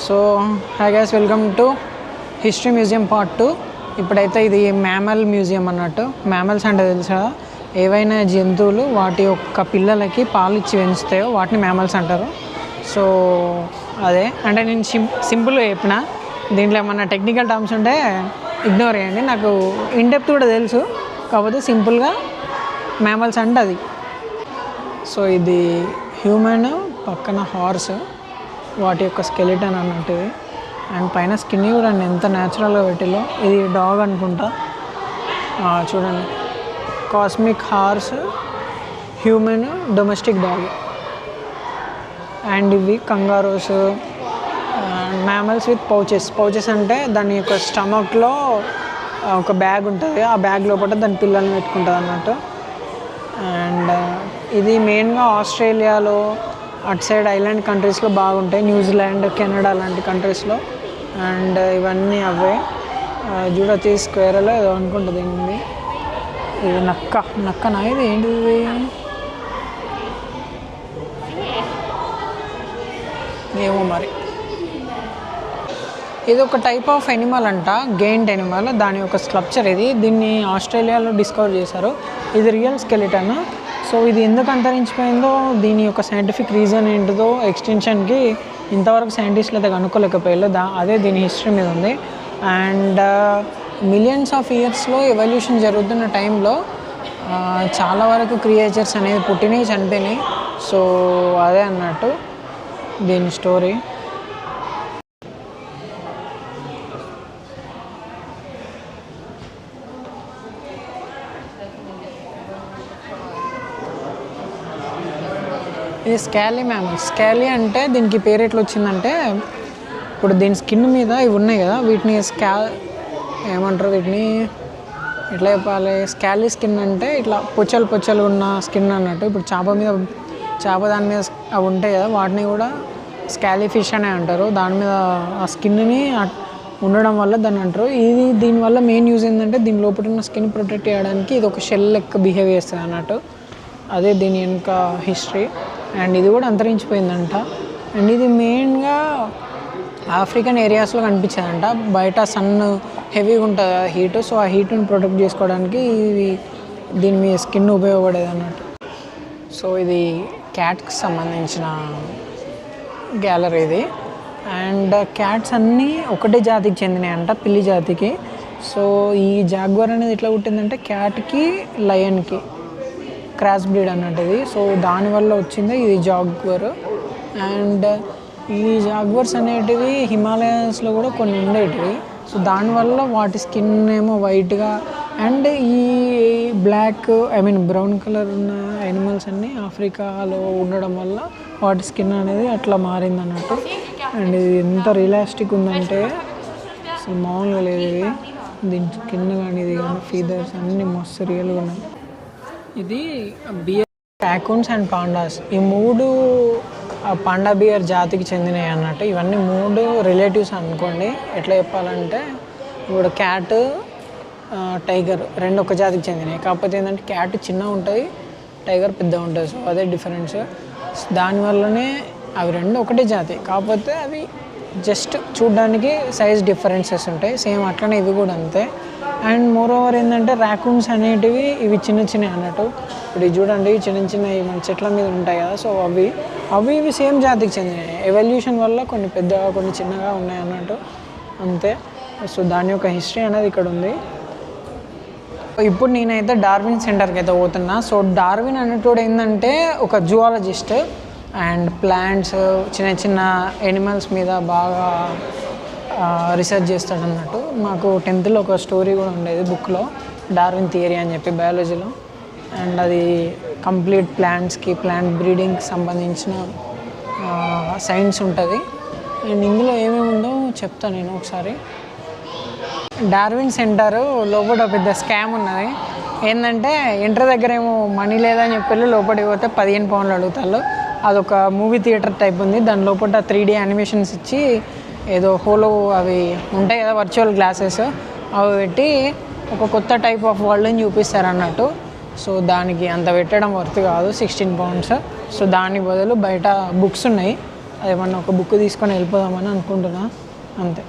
So hi guys, welcome to history museum part 2. ఇప్పుడైతే ఇది mammal museum అన్నట్టు. Mammals అంటే తెలుసా, ఏవైనా జంతువులు వాటి యొక్క పిల్లలకి పాలు ఇచ్చి పెంచుతాయో వాటిని మ్యామల్స్ అంటారు. సో అదే అంటే నేను సింపుల్గా చెప్పిన, దీంట్లో ఏమన్నా టెక్నికల్ టర్మ్స్ ఉంటే ఇగ్నోర్ చేయండి. నాకు ఇన్ డెప్త్ కూడా తెలుసు, కాకపోతే సింపుల్గా మ్యామల్స్ అంటే అది. సో ఇది హ్యూమన్, పక్కన హార్స్, వాటి యొక్క స్కెలిటన్ అన్నట్టు. అండ్ పైన స్కిన్ కూడా ఎంత న్యాచురల్గా పెట్టిలో. ఇది డాగ్ అనుకుంటా, చూడండి. Cosmic horse, human, domestic dog. And ఇవి కంగారోస్, మ్యామల్స్ విత్ పౌచెస్ అంటే దాని యొక్క స్టమక్లో ఒక బ్యాగ్ ఉంటుంది, ఆ బ్యాగ్ లోపల దాని పిల్లల్ని పెట్టుకుంటుంది అన్నట్టు. అండ్ ఇది మెయిన్గా ఆస్ట్రేలియాలో, అటు సైడ్ ఐలాండ్ కంట్రీస్లో బాగుంటాయి, న్యూజిలాండ్, కెనడా లాంటి కంట్రీస్లో. అండ్ ఇవన్నీ అవే చూడొచ్చు. స్క్వేర్లో ఏదో అనుకుంటుంది ఏంటి ఇది, నక్కనా ఇది ఏంటిది, ఏమో మరి. ఇది ఒక టైప్ ఆఫ్ ఎనిమల్ అంట, గెయింట్ ఎనిమల్. దాని యొక్క స్ట్రక్చర్ ఇది. దీన్ని ఆస్ట్రేలియాలో డిస్కవర్ చేశారు. ఇది రియల్ స్కెలిటన్. సో ఇది ఎందుకు అంతరించిపోయిందో, దీని యొక్క సైంటిఫిక్ రీజన్ ఏంటిదో, ఎక్స్టెన్షన్కి ఇంతవరకు సైంటిస్టులు అయితే కనుక్కోలేకపోయారు. అదే దీని హిస్టరీ మీద ఉంది. అండ్ మిలియన్స్ ఆఫ్ ఇయర్స్లో ఎవల్యూషన్ జరుగుతున్న టైంలో చాలా వరకు క్రియేచర్స్ అనేది పుట్టినవి, చనిపోయినాయి. సో అదే అన్నట్టు దీని స్టోరీ. ఇది స్కాలీ మ్యామల్. స్కాలీ అంటే దీనికి పేరు ఎట్లా వచ్చిందంటే, ఇప్పుడు దీని స్కిన్ మీద ఇవి ఉన్నాయి కదా, వీటిని ఏమంటారు, వీటిని ఎట్లా చెప్పాలి, స్కాలీ స్కిన్ అంటే ఇట్లా పొచ్చలు ఉన్న స్కిన్ అన్నట్టు. ఇప్పుడు చేప దాని మీద అవి ఉంటాయి కదా, వాటిని కూడా స్కాలీ ఫిష్ అనే అంటారు. దాని మీద ఆ స్కిన్ని ఉండడం వల్ల దాన్ని అంటారు. దీనివల్ల మెయిన్ యూజ్ ఏంటంటే, దీని లోపల ఉన్న స్కిన్ ప్రొటెక్ట్ చేయడానికి ఇది ఒక షెల్ లెక్క బిహేవ్ చేస్తుంది అన్నట్టు. అదే దీని వెనుక హిస్టరీ. అండ్ ఇది కూడా అంతరించిపోయిందంట. అండ్ ఇది మెయిన్గా ఆఫ్రికన్ ఏరియాస్లో కనిపించేదంట. బయట సన్ హెవీగా ఉంటుంది హీట్, సో ఆ హీట్ని ప్రొటెక్ట్ చేసుకోవడానికి దీని మీద స్కిన్ ఉపయోగపడేది అన్నట్టు. సో ఇది క్యాట్కి సంబంధించిన గ్యాలరీ ఇది. అండ్ క్యాట్స్ అన్నీ ఒకటే జాతికి చెందినాయి అంట, పిల్లి జాతికి. సో ఈ జాగ్వర్ అనేది ఎట్లా పుట్టిందంటే, క్యాట్కి లయన్కి క్రాస్ బ్రీడ్ అన్నట్టు ఇది. సో దానివల్ల వచ్చింది ఇది జాగ్వర్. అండ్ ఈ జాగ్వర్స్ అనేటివి హిమాలయాస్లో కూడా కొన్ని ఉండేటివి. సో దానివల్ల వాటి స్కిన్ ఏమో వైట్గా, అండ్ ఈ బ్రౌన్ కలర్ ఉన్న యానిమల్స్ అన్నీ ఆఫ్రికాలో ఉండడం వల్ల వాటి స్కిన్ అనేది అట్లా మారింది అన్నట్టు. అండ్ ఇది ఎంత రియలిస్టిక్ ఉందంటే అసలు మామూలుగా లేదు ఇది. దీని స్కిన్ కానీ ఇది కానీ ఫీదర్స్ అన్నీ మస్తు రియల్గా ఉన్నాయి. ఇది బియర్, రాకూన్స్ అండ్ పాండాస్. ఈ మూడు పాండా బియర్ జాతికి చెందినవి అన్నట్టు. ఇవన్నీ మూడు రిలేటివ్స్ అనుకోండి. ఎట్లా చెప్పాలంటే, ఇప్పుడు క్యాట్, టైగర్ రెండు ఒక జాతికి చెందినవి. కాకపోతే ఏంటంటే క్యాట్ చిన్నగా ఉంటుంది, టైగర్ పెద్దగా ఉంటుంది. సో అదే డిఫరెన్స్. దానివల్లనే అవి రెండు ఒకటే జాతి, కాకపోతే అవి జస్ట్ చూడ్డానికి సైజ్ డిఫరెన్సెస్ ఉంటాయి. సేమ్ అట్లనే ఇవి కూడా అంతే. అండ్ మోర్ ఓవర్ ఏంటంటే, రాకూన్స్ అనేటివి ఇవి చిన్నవి అన్నట్టు. ఇప్పుడు చూడండి, చిన్నవి మన చెట్ల మీద ఉంటాయి కదా, సో అవి సేమ్ జాతికి చెందినవి. ఎవల్యూషన్ వల్ల కొన్ని పెద్దగా కొన్ని చిన్నగా ఉన్నాయి అన్నట్టు, అంతే. సో దాని యొక్క హిస్టరీ అనేది ఇక్కడ ఉంది. ఇప్పుడు నేనైతే డార్విన్ సెంటర్కి అయితే పోతున్నా. సో డార్విన్ అనేటోడు ఏంటంటే ఒక జువాలజిస్ట్. అండ్ ప్లాంట్స్, చిన్న ఎనిమల్స్ మీద బాగా రీసెర్చ్ చేస్తాడు అన్నట్టు. మాకు 10th ఒక స్టోరీ కూడా ఉండేది బుక్లో, డార్విన్ థియరీ అని చెప్పి, బయాలజీలో. అండ్ అది కంప్లీట్ ప్లాంట్ బ్రీడింగ్కి సంబంధించిన సైన్స్ ఉంటుంది. అండ్ ఇందులో ఏమేమి ఉందో చెప్తాను నేను ఒకసారి. డార్విన్ సెంటర్ లోపల పెద్ద స్కామ్ ఉన్నది. ఏంటంటే ఎంటర్ దగ్గర ఏమో మనీ లేదని చెప్పి లోపలికి పోతే 15 పౌండ్లు అడుగుతారు. అదొక మూవీ థియేటర్ టైప్ ఉంది. దాని లోపల 3D యానిమేషన్స్ ఇచ్చి ఏదో హోలో అవి ఉంటాయి కదా, వర్చువల్ గ్లాసెస్, అవి పెట్టి ఒక కొత్త టైప్ ఆఫ్ వరల్డ్ని చూపిస్తారు అన్నట్టు. సో దానికి అంత పెట్టడం వర్త్ కాదు, 16 పౌండ్స్. సో దాని బదులు బయట బుక్స్ ఉన్నాయి, ఏమన్నా ఒక బుక్ తీసుకొని వెళ్ళిపోదామని అనుకుంటున్నా అంతే.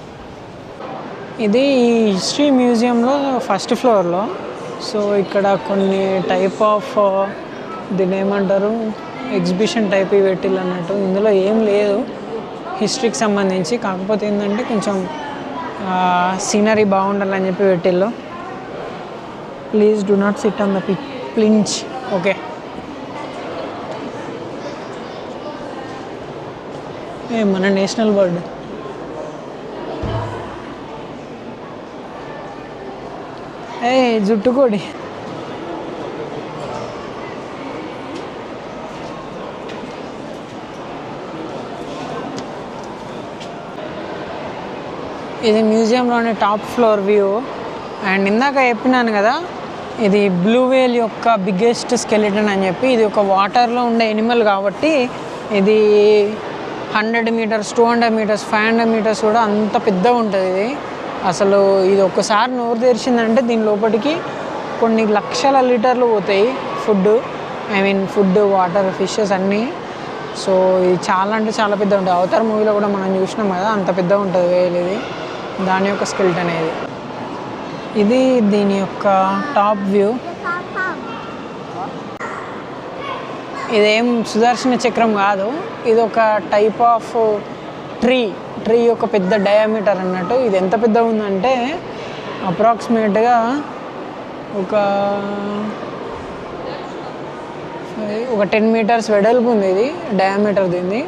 ఇది హిస్టరీ మ్యూజియంలో ఫస్ట్ ఫ్లోర్లో. సో ఇక్కడ కొన్ని టైప్ ఆఫ్ దీన్ని ఏమంటారు ఎగ్జిబిషన్ టైప్ పెట్టిల్లు అన్నట్టు. ఇందులో ఏం లేదు హిస్టరీకి సంబంధించి, కాకపోతే ఏంటంటే కొంచెం సీనరీ బాగుండాలని చెప్పి పెట్టిల్లు. Please do not sit on the plinth. Okay, మన నేషనల్ బర్డ్. జుట్టుకోడి. ఇది మ్యూజియంలోని టాప్ ఫ్లోర్ వ్యూ. అండ్ ఇందాక చెప్పినాను కదా, ఇది బ్లూ వేల్ యొక్క బిగ్గెస్ట్ స్కెలిటన్ అని చెప్పి. ఇది ఒక వాటర్లో ఉండే ఎనిమల్ కాబట్టి ఇది 100 మీటర్స్, 200 మీటర్స్, 500 మీటర్స్ కూడా అంత పెద్దగా ఉంటుంది ఇది. అసలు ఇది ఒక్కసారి నోరు తెరిచిందంటే దీని లోపలికి కొన్ని లక్షల లీటర్లు పోతాయి ఫుడ్, ఫుడ్, వాటర్, ఫిషెస్ అన్నీ. సో ఇది చాలా అంటే చాలా పెద్ద ఉంటుంది. అవతార్ మూవీలో కూడా మనం చూసినాం కదా, అంత పెద్దగా ఉంటుంది వేల్. ఇది దాని యొక్క స్కెల్టన్ అనేది. ఇది దీని యొక్క టాప్ వ్యూ. ఇదేం సుదర్శన చక్రం కాదు, ఇది ఒక టైప్ ఆఫ్ ట్రీ యొక్క పెద్ద డయామీటర్ అన్నట్టు. ఇది ఎంత పెద్దగా ఉందంటే అప్రాక్సిమేట్గా ఒక 10 మీటర్స్ వెడల్పు ఉంది ఇది డయామీటర్ దీన్ని.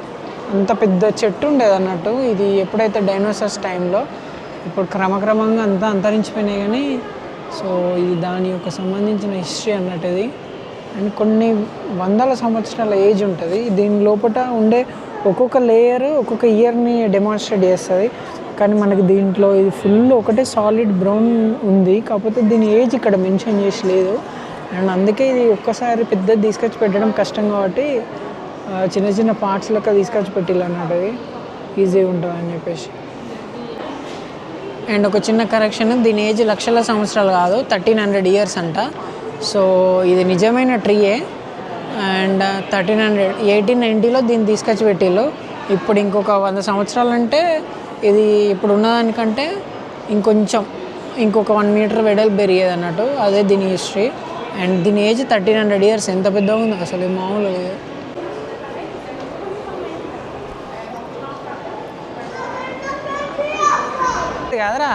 అంత పెద్ద చెట్టు ఉండేది అన్నట్టు. ఇది ఎప్పుడైతే డైనోసార్స్ టైంలో, ఇప్పుడు క్రమక్రమంగా అంతా అంతరించిపోయినాయి కానీ. సో ఇది దాని యొక్క సంబంధించిన హిస్టరీ అన్నట్టు ఇది. అండ్ కొన్ని వందల సంవత్సరాల ఏజ్ ఉంటుంది. దీని లోపల ఉండే ఒక్కొక్క లేయర్ ఒక్కొక్క ఇయర్ని డెమాన్స్ట్రేట్ చేస్తుంది. కానీ మనకి దీంట్లో ఇది ఫుల్ ఒకటే సాలిడ్ బ్రౌన్ ఉంది, కాకపోతే దీని ఏజ్ ఇక్కడ మెన్షన్ చేసి లేదు. అండ్ అందుకే ఇది ఒక్కసారి పెద్దది తీసుకొచ్చి పెట్టడం కష్టం కాబట్టి చిన్న చిన్న పార్ట్స్ లెక్క తీసుకొచ్చి పెట్టిల్లు అన్నట్టు. అది ఈజీ ఉంటుంది అని చెప్పేసి. అండ్ ఒక చిన్న కరెక్షన్, దీని ఏజ్ లక్షల సంవత్సరాలు కాదు, 1300 ఇయర్స్ అంట. సో ఇది నిజమైన ట్రీయే. అండ్ 1890లో దీన్ని తీసుకొచ్చి పెట్టిల్లు. ఇప్పుడు ఇంకొక 100 సంవత్సరాలు అంటే ఇది ఇప్పుడు ఉన్నదానికంటే ఇంకొక 1 మీటర్ వెడల్పు పెరిగేది అన్నట్టు. అదే దీని హిస్టరీ. అండ్ దీని ఏజ్ 1300 ఇయర్స్. ఎంత పెద్దగా ఉంది అసలు, మామూలు కాదరా.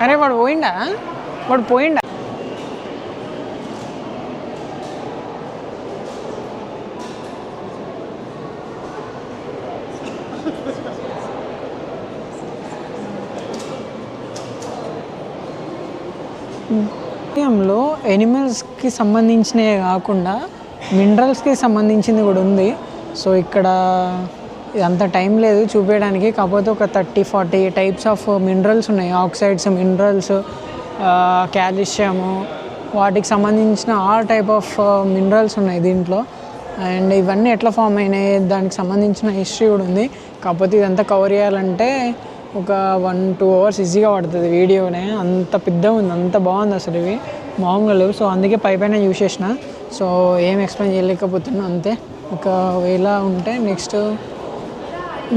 అరే వాడు పోయిండా. మ్యూజియంలో ఎనిమల్స్కి సంబంధించినవి కాకుండా మినరల్స్కి సంబంధించింది కూడా ఉంది. సో ఇక్కడ అంత టైం లేదు చూపించడానికి, కాకపోతే ఒక 30-40 టైప్స్ ఆఫ్ మినరల్స్ ఉన్నాయి. ఆక్సైడ్స్, మినరల్స్, కాల్షియము, వాటికి సంబంధించిన ఆల్ టైప్ ఆఫ్ మినరల్స్ ఉన్నాయి దీంట్లో. అండ్ ఇవన్నీ ఎట్లా ఫామ్ అయినాయి దానికి సంబంధించిన హిస్టరీ కూడా ఉంది. కాకపోతే ఇదంతా కవర్ చేయాలంటే ఒక 1-2 అవర్స్ ఈజీగా పడుతుంది వీడియోనే. అంత పెద్దగా ఉంది, అంత బాగుంది అసలు. ఇవి మామూలుగా లేవు. సో అందుకే పైన చూసేసిన. సో ఏం ఎక్స్ప్లెయిన్ చేయలేకపోతున్నా అంతే. ఒకవేళ ఉంటే నెక్స్ట్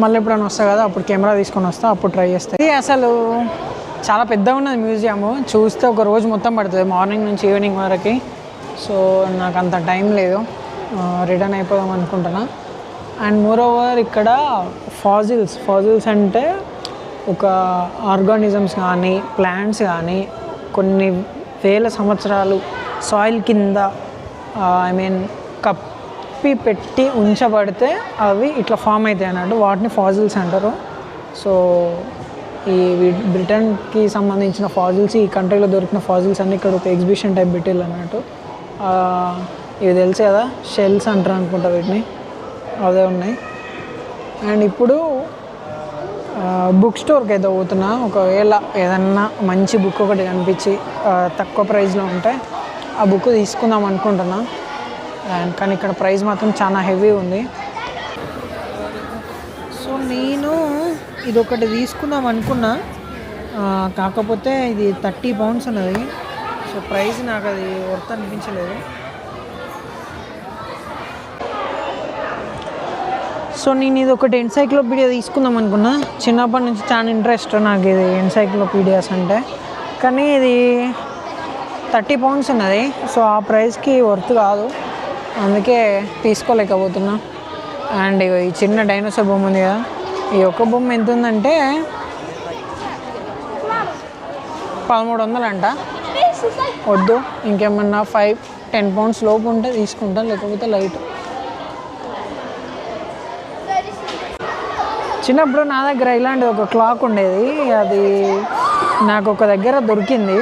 మళ్ళీ ఎప్పుడైనా వస్తా కదా, అప్పుడు కెమెరా తీసుకొని వస్తా, అప్పుడు ట్రై చేస్తాను. ఇది అసలు చాలా పెద్దగా ఉన్నది మ్యూజియము. చూస్తే ఒక రోజు మొత్తం పడుతుంది, మార్నింగ్ నుంచి ఈవినింగ్ వరకు. సో నాకు అంత టైం లేదు, రిటర్న్ అయిపోదాం అనుకుంటున్నా. అండ్ మోర్ ఓవర్ ఇక్కడ ఫాజిల్స్ అంటే ఒక ఆర్గానిజమ్స్ కానీ ప్లాంట్స్ కానీ కొన్ని వేల సంవత్సరాలు సాయిల్ కింద కప్పి పెట్టి ఉంచబడితే అవి ఇట్లా ఫామ్ అవుతాయి అన్నట్టు. వాటిని ఫాజిల్స్ అంటారు. సో ఈ బ్రిటన్కి సంబంధించిన ఫాజిల్స్, ఈ కంట్రీలో దొరికిన ఫాజిల్స్ అన్నీ ఇక్కడ ఒక ఎగ్జిబిషన్ టైప్ పెట్టిల్లు అన్నట్టు. ఇవి తెలుసు కదా, షెల్స్ అంటారు అనుకుంటా వీటిని, అదే ఉన్నాయి. అండ్ ఇప్పుడు బుక్ స్టోర్కి అయితే పోతున్నా. ఒకవేళ ఏదన్నా మంచి బుక్ ఒకటి కనిపించి తక్కువ ప్రైస్లో ఉంటే ఆ బుక్ తీసుకుందాం అనుకుంటున్నా. అండ్ కానీ ఇక్కడ ప్రైస్ మాత్రం చాలా హెవీ ఉంది. నేను ఇదొకటి తీసుకుందాం అనుకున్నా, కాకపోతే ఇది 30 pounds ఉన్నది. సో ప్రైస్ నాకు అది వర్త్ అనిపించలేదు. సో నేను ఇది ఒకటి ఎన్సైక్లోపీడియా తీసుకుందాం అనుకున్నా. చిన్నప్పటి నుంచి చాలా ఇంట్రెస్ట్ నాకు ఇది ఎన్సైక్లోపీడియాస్ అంటే. కానీ ఇది 30 pounds ఉన్నది. సో ఆ ప్రైస్కి వర్త్ కాదు, అందుకే తీసుకోలేకపోతున్నా. అండ్ ఈ చిన్న డైనోసార్ బొమ్మ ఉంది కదా, ఈ ఒక్క బొమ్మ ఎంత ఉందంటే 1300 అంట. వద్దు, ఇంకేమన్నా 5-10 pounds లోపు ఉంటే తీసుకుంటాను, లేకపోతే లైట్. చిన్నప్పుడు నా దగ్గర ఇలాంటి ఒక క్లాక్ ఉండేది, అది నాకు ఒక దగ్గర దొరికింది.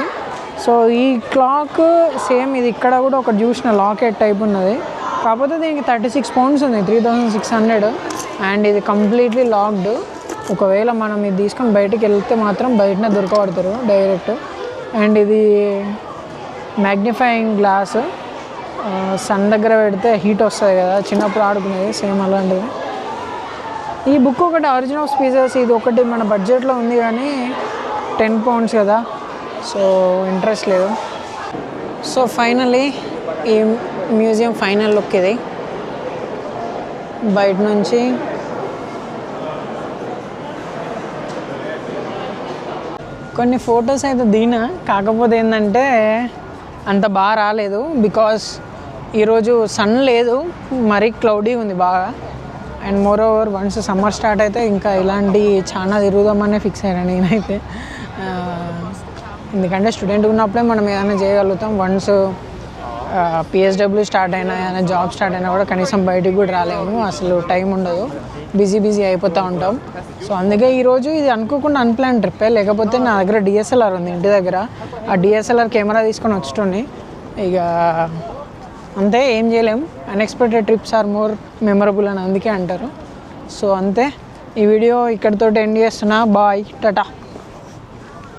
సో ఈ క్లాక్ సేమ్ ఇది ఇక్కడ కూడా ఒక చూసిన లాకెట్ టైప్ ఉన్నది, కాకపోతే దీనికి 36 pounds ఉంది, 3600. అండ్ ఇది కంప్లీట్లీ లాక్డ్. ఒకవేళ మనం ఇది తీసుకొని బయటికి వెళ్తే మాత్రం బయటనే దొరకబడతారు డైరెక్ట్. అండ్ ఇది మ్యాగ్నిఫైయింగ్ గ్లాస్, సన్ దగ్గర పెడితే హీట్ వస్తుంది కదా, చిన్నప్పుడు ఆడుకునేది సేమ్ అలాంటిది. ఈ బుక్ ఒకటి ఆరిజిన్ ఆఫ్ స్పీసెస్, ఇది ఒకటి మన బడ్జెట్లో ఉంది కానీ 10 pounds కదా, సో ఇంట్రెస్ట్ లేదు. సో ఫైనల్లీ ఈ మ్యూజియం ఫైనల్ లుక్ ఇది. బయట నుంచి కొన్ని ఫొటోస్ అయితే దిగినా, కాకపోతే ఏంటంటే అంత బాగా రాలేదు, బికాస్ ఈరోజు సన్ లేదు, మరీ క్లౌడీ ఉంది బాగా. And more over once summer start అయితే ఇంకా ఇలాంటి చాలా తిరుగుదామనే ఫిక్స్ అయ్యాను నేనైతే. ఎందుకంటే స్టూడెంట్ ఉన్నప్పుడే మనం ఏదైనా చేయగలుగుతాం. వన్స్ పిఎస్డబ్ల్యూ స్టార్ట్ అయినా, ఏదైనా జాబ్ స్టార్ట్ అయినా కూడా కనీసం బయటికి కూడా రాలేము, అసలు టైం ఉండదు, బిజీ అయిపోతూ ఉంటాం. సో అందుకే ఈరోజు ఇది అనుకోకుండా అన్ప్లాన్ ట్రిప్పే. లేకపోతే నా దగ్గర డిఎస్ఎల్ఆర్ ఉంది ఇంటి దగ్గర, ఆ డిఎస్ఎల్ఆర్ కెమెరా తీసుకొని వచ్చుండి. ఇక అంతే, ఏం చేయలేం. Unexpected trips are more memorable అని అందుకే అంటారు. సో అంతే, ఈ వీడియో ఇక్కడితో ఎండ్ చేస్తున్నా. బాయ్, టాటా.